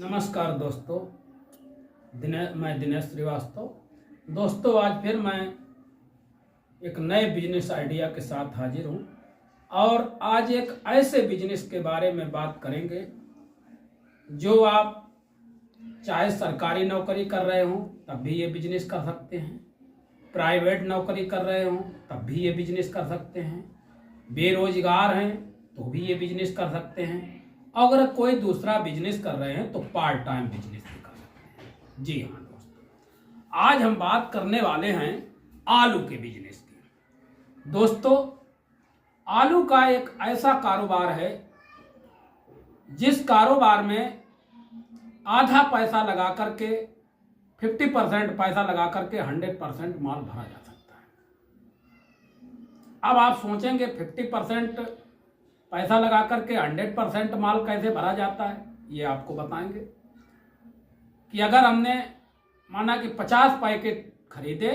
नमस्कार दोस्तों, मैं दिनेश श्रीवास्तव। दोस्तों, आज फिर मैं एक नए बिजनेस आइडिया के साथ हाजिर हूँ और आज एक ऐसे बिजनेस के बारे में बात करेंगे जो आप चाहे सरकारी नौकरी कर रहे हो तब भी ये बिजनेस कर सकते हैं, प्राइवेट नौकरी कर रहे हो तब भी ये बिजनेस कर सकते हैं, बेरोजगार हैं तो भी ये बिजनेस कर सकते हैं, अगर कोई दूसरा बिजनेस कर रहे हैं तो पार्ट टाइम बिजनेस भी कर सकते हैं। जी हाँ दोस्तों, आज हम बात करने वाले हैं आलू के बिजनेस की। दोस्तों, आलू का एक ऐसा कारोबार है जिस कारोबार में आधा पैसा लगा करके 50% पैसा लगा करके 100% माल भरा जा सकता है। अब आप सोचेंगे 50% पैसा लगा करके 100% माल कैसे भरा जाता है, ये आपको बताएंगे कि अगर हमने माना कि 50 पैकेट खरीदे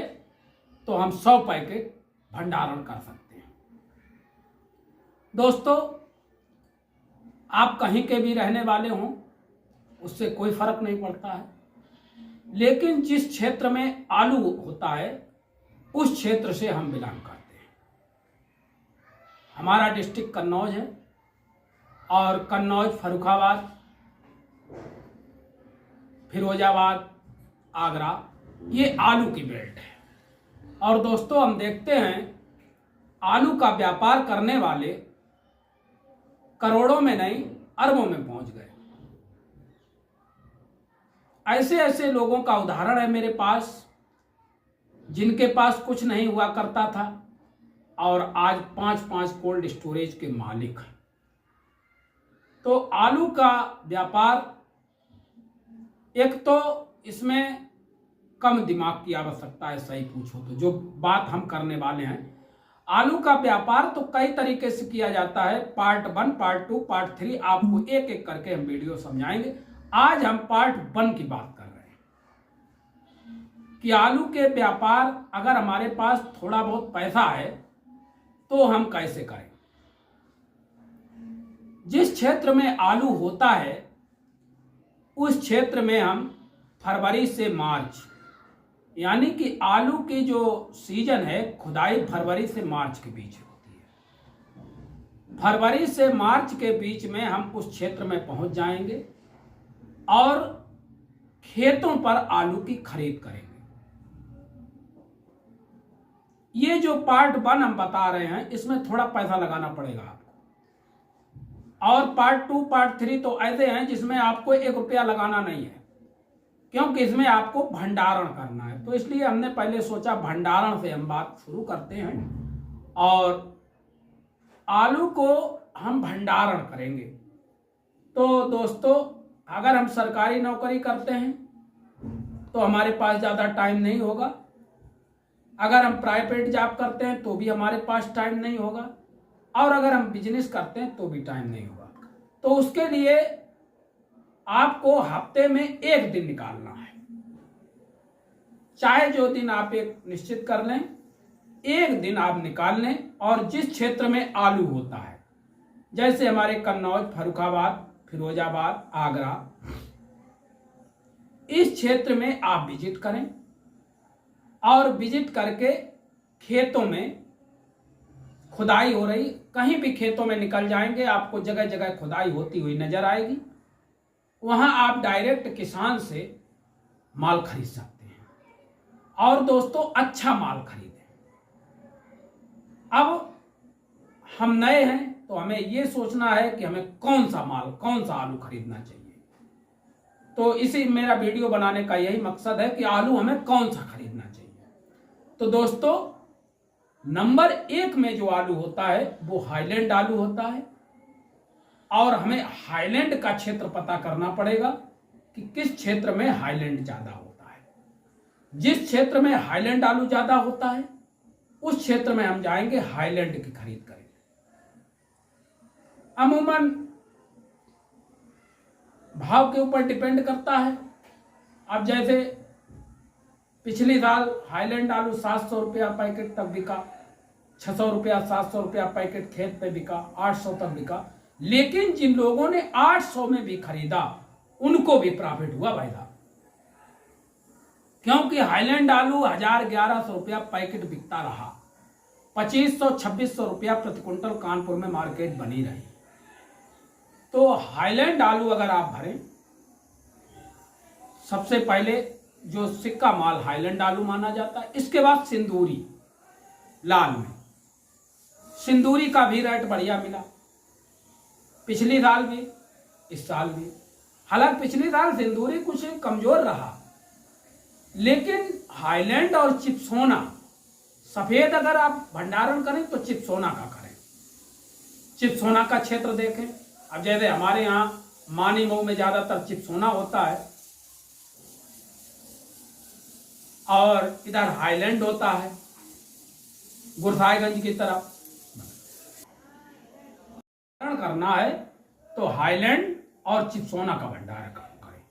तो हम 100 पैकेट भंडारण कर सकते हैं। दोस्तों, आप कहीं के भी रहने वाले हों उससे कोई फर्क नहीं पड़ता है, लेकिन जिस क्षेत्र में आलू होता है उस क्षेत्र से हम बिलोंग करते हैं। हमारा डिस्ट्रिक्ट कन्नौज है और कन्नौज, फर्रुखाबाद, फिरोजाबाद, आगरा, ये आलू की बेल्ट है। और दोस्तों, हम देखते हैं आलू का व्यापार करने वाले करोड़ों में नहीं अरबों में पहुंच गए। ऐसे ऐसे लोगों का उदाहरण है मेरे पास जिनके पास कुछ नहीं हुआ करता था और आज 5-5 कोल्ड स्टोरेज के मालिक हैं। तो आलू का व्यापार, एक तो इसमें कम दिमाग की आवश्यकता है, सही पूछो तो जो बात हम करने वाले हैं। आलू का व्यापार तो कई तरीके से किया जाता है, पार्ट 1, पार्ट 2, पार्ट 3, आपको एक एक करके हम वीडियो समझाएंगे। आज हम पार्ट 1 की बात कर रहे हैं कि आलू के व्यापार अगर हमारे पास थोड़ा बहुत पैसा है तो हम कैसे करें। जिस क्षेत्र में आलू होता है उस क्षेत्र में हम फरवरी से मार्च, यानी कि आलू की जो सीजन है खुदाई फरवरी से मार्च के बीच होती है। फरवरी से मार्च के बीच में हम उस क्षेत्र में पहुंच जाएंगे और खेतों पर आलू की खरीद करेंगे। ये जो पार्ट 1 हम बता रहे हैं इसमें थोड़ा पैसा लगाना पड़ेगा आपको, और पार्ट 2, पार्ट 3 तो ऐसे हैं जिसमें आपको 1 रुपया लगाना नहीं है, क्योंकि इसमें आपको भंडारण करना है। तो इसलिए हमने पहले सोचा भंडारण से हम बात शुरू करते हैं और आलू को हम भंडारण करेंगे। तो दोस्तों, अगर हम सरकारी नौकरी करते हैं तो हमारे पास ज़्यादा टाइम नहीं होगा, अगर हम प्राइवेट जॉब करते हैं तो भी हमारे पास टाइम नहीं होगा, और अगर हम बिजनेस करते हैं तो भी टाइम नहीं होगा। तो उसके लिए आपको हफ्ते में 1 दिन निकालना है, चाहे जो दिन आप एक निश्चित कर लें, 1 दिन आप निकाल लें और जिस क्षेत्र में आलू होता है, जैसे हमारे कन्नौज, फर्रुखाबाद, फिरोजाबाद, आगरा, इस क्षेत्र में आप विजिट करें और विजिट करके खेतों में खुदाई हो रही, कहीं भी खेतों में निकल जाएंगे, आपको जगह जगह खुदाई होती हुई नजर आएगी। वहां आप डायरेक्ट किसान से माल खरीद सकते हैं और दोस्तों अच्छा माल खरीदें। अब हम नए हैं तो हमें ये सोचना है कि हमें कौन सा माल, कौन सा आलू खरीदना चाहिए। तो इसी मेरा वीडियो बनाने का यही मकसद है कि आलू हमें कौन सा खरीदना चाहिए। तो दोस्तों, नंबर 1 में जो आलू होता है वो हाईलैंड आलू होता है, और हमें हाईलैंड का क्षेत्र पता करना पड़ेगा कि किस क्षेत्र में हाईलैंड ज्यादा होता है। जिस क्षेत्र में हाईलैंड आलू ज्यादा होता है उस क्षेत्र में हम जाएंगे, हाईलैंड की खरीद करेंगे। अमूमन भाव के ऊपर डिपेंड करता है। अब जैसे पिछले साल हाईलैंड आलू 700 रुपया पैकेट तक बिका, 600 रुपया, 700 रुपया पैकेट खेत पे बिका, 800 तक बिका। लेकिन जिन लोगों ने 800 में भी खरीदा उनको भी प्रॉफिट हुआ भाई साहब, क्योंकि हाईलैंड आलू 1000-1100 रुपया पैकेट बिकता रहा, 2500-2600 रुपया प्रति क्विंटल कानपुर में मार्केट बनी रही। तो हाईलैंड आलू अगर आप भरें, सबसे पहले जो सिक्का माल हाईलैंड आलू माना जाता है, इसके बाद सिंदूरी लाल में, सिंदूरी का भी रेट बढ़िया मिला पिछली साल भी इस साल भी। हालांकि पिछली साल सिंदूरी कुछ कमजोर रहा, लेकिन हाईलैंड और चिप्सोना सफेद अगर आप भंडारण करें तो चिप्सोना का करें। चिप्सोना का क्षेत्र देखें, अब जैसे हमारे यहाँ मानी मऊ में ज्यादातर चिप्सोना होता है और इधर हाईलैंड होता है गुरसाईगंज की तरफ। करना है तो हाईलैंड और चिप्सोना का भंडारण करें,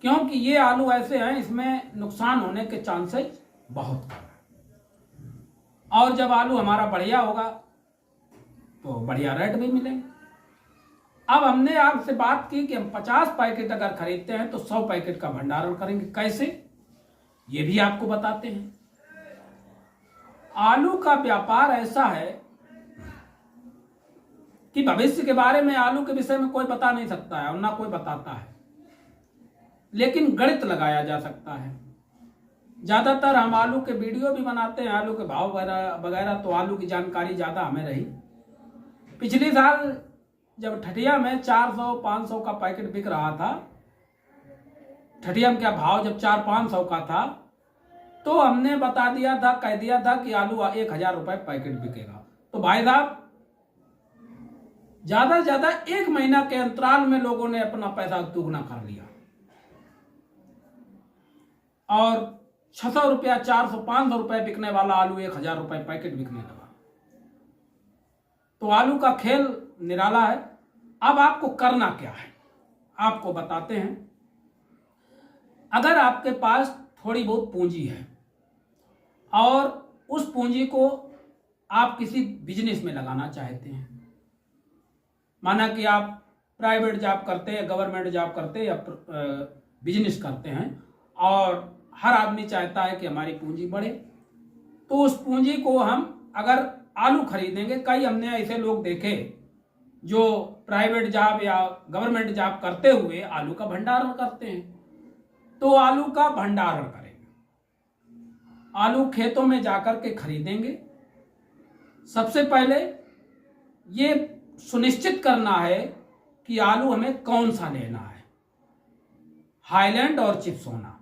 क्योंकि ये आलू ऐसे हैं इसमें नुकसान होने के चांसेस बहुत कम है। और जब आलू हमारा बढ़िया होगा तो बढ़िया रेट भी मिलेंगे। अब हमने आपसे बात की कि हम 50 पैकेट अगर खरीदते हैं तो 100 पैकेट का भंडारण करेंगे, कैसे, ये भी आपको बताते हैं। आलू का व्यापार ऐसा है कि भविष्य के बारे में आलू के विषय में कोई बता नहीं सकता है और ना कोई बताता है, लेकिन गणित लगाया जा सकता है। ज्यादातर हम आलू के वीडियो भी बनाते हैं, आलू के भाव वगैरह, तो आलू की जानकारी ज्यादा हमें रही। पिछली साल जब ठठिया में 400-500 का पैकेट बिक रहा था, ठठिया में क्या भाव जब 400-500 का था, तो हमने बता दिया था, कह दिया था कि आलू 1000 रुपए पैकेट बिकेगा। तो भाई साहब ज्यादा से ज्यादा 1 महीना के अंतराल में लोगों ने अपना पैसा दुगना कर लिया और 600 रुपया, 400-500 रुपए बिकने वाला आलू 1000 रुपए पैकेट बिकने लगा। तो आलू का खेल निराला है। अब आपको करना क्या है, आपको बताते हैं। अगर आपके पास थोड़ी बहुत पूंजी है और उस पूंजी को आप किसी बिजनेस में लगाना चाहते हैं, माना कि आप प्राइवेट जॉब करते हैं, गवर्नमेंट जॉब करते हैं या बिजनेस करते हैं, और हर आदमी चाहता है कि हमारी पूंजी बढ़े, तो उस पूंजी को हम अगर आलू खरीदेंगे, कई हमने ऐसे लोग देखे जो प्राइवेट जॉब या गवर्नमेंट जॉब करते हुए आलू का भंडारण करते हैं। तो आलू का भंडारण करेंगे, आलू खेतों में जाकर के खरीदेंगे। सबसे पहले ये सुनिश्चित करना है कि आलू हमें कौन सा लेना है, हाईलैंड और चिप्सोना,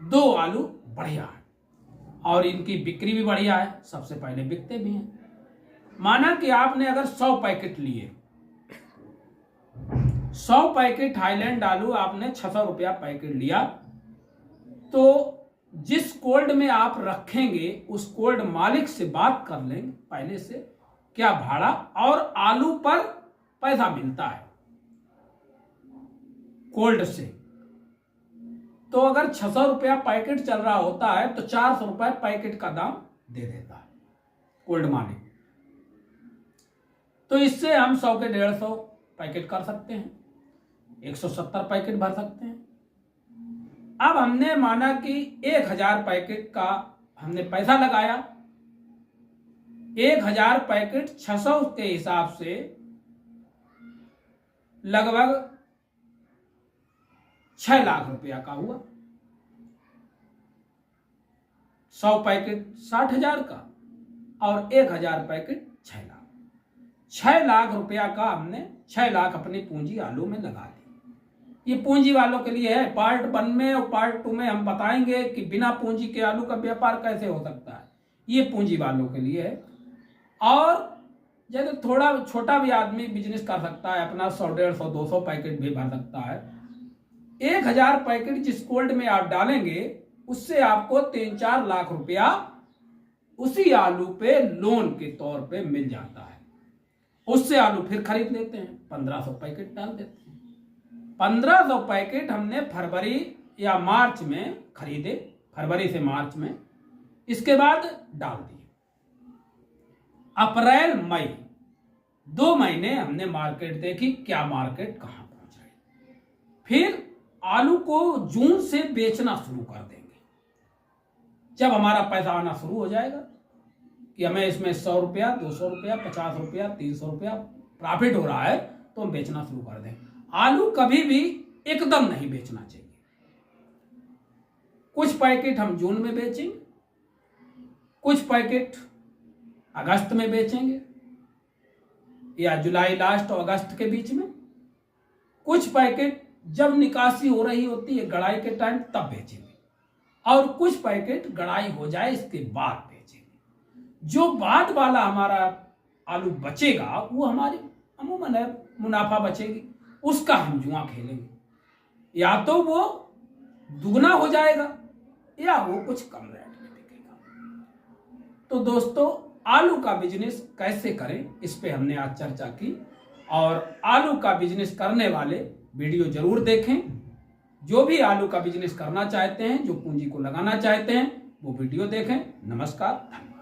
2 आलू बढ़िया है और इनकी बिक्री भी बढ़िया है, सबसे पहले बिकते भी हैं। माना कि आपने अगर 100 पैकेट लिए, 100 पैकेट हाईलैंड आलू आपने 600 रुपया पैकेट लिया, तो जिस कोल्ड में आप रखेंगे उस कोल्ड मालिक से बात कर लेंगे पहले से, क्या भाड़ा और आलू पर पैसा मिलता है कोल्ड से। तो अगर 600 रुपया पैकेट चल रहा होता है तो 400 रुपए पैकेट का दाम दे देता है कोल्ड मालिक। तो इससे हम 100 के 150 पैकेट कर सकते हैं, 170 पैकेट भर सकते हैं। अब हमने माना कि 1000 पैकेट का हमने पैसा लगाया, 1000 पैकेट 600 के हिसाब से लगभग 6 लाख रुपया का हुआ। 100 पैकेट 60,000 का और 1000 पैकेट 6 लाख। 6 लाख रुपया का हमने 6 लाख अपनी पूंजी आलू में लगा दी। ये पूंजी वालों के लिए है। पार्ट 1 में और पार्ट 2 में हम बताएंगे कि बिना पूंजी के आलू का व्यापार कैसे हो सकता है। ये पूंजी वालों के लिए है। और जैसे थोड़ा छोटा भी आदमी बिजनेस कर सकता है, अपना 100, 150, 200 पैकेट भी भर सकता है। 1000 पैकेट जिस कोल्ड में आप डालेंगे उससे आपको 3-4 लाख रुपया उसी आलू पे लोन के तौर पे मिल जाता है। उससे आलू फिर खरीद लेते हैं, 1500 पैकेट डाल देते हैं। 1500 पैकेट हमने फरवरी या मार्च में खरीदे, फरवरी से मार्च में, इसके बाद डाल दिए। अप्रैल मई 2 महीने हमने मार्केट देखी, क्या मार्केट कहां पहुंच रही। फिर आलू को जून से बेचना शुरू कर देंगे। जब हमारा पैसा आना शुरू हो जाएगा कि हमें इसमें 100 रुपया, 200 रुपया, 50 रुपया, 300 रुपया प्रॉफिट हो रहा है, तो हम बेचना शुरू कर देंगे। आलू कभी भी एकदम नहीं बेचना चाहिए। कुछ पैकेट हम जून में बेचेंगे, कुछ पैकेट अगस्त में बेचेंगे या जुलाई लास्ट और अगस्त के बीच में, कुछ पैकेट जब निकासी हो रही होती है गड़ाई के टाइम तब बेचेंगे, और कुछ पैकेट गड़ाई हो जाए इसके बाद बेचेंगे। जो बाद वाला हमारा आलू बचेगा वो हमारी अमूमन है मुनाफा बचेगी, उसका हम जुआ खेलेंगे। या तो वो दुगना हो जाएगा या वो कुछ कम रेट में बिकेगा। तो दोस्तों, आलू का बिजनेस कैसे करें इस पे हमने आज चर्चा की, और आलू का बिजनेस करने वाले वीडियो जरूर देखें। जो भी आलू का बिजनेस करना चाहते हैं, जो पूंजी को लगाना चाहते हैं, वो वीडियो देखें। नमस्कार, धन्यवाद।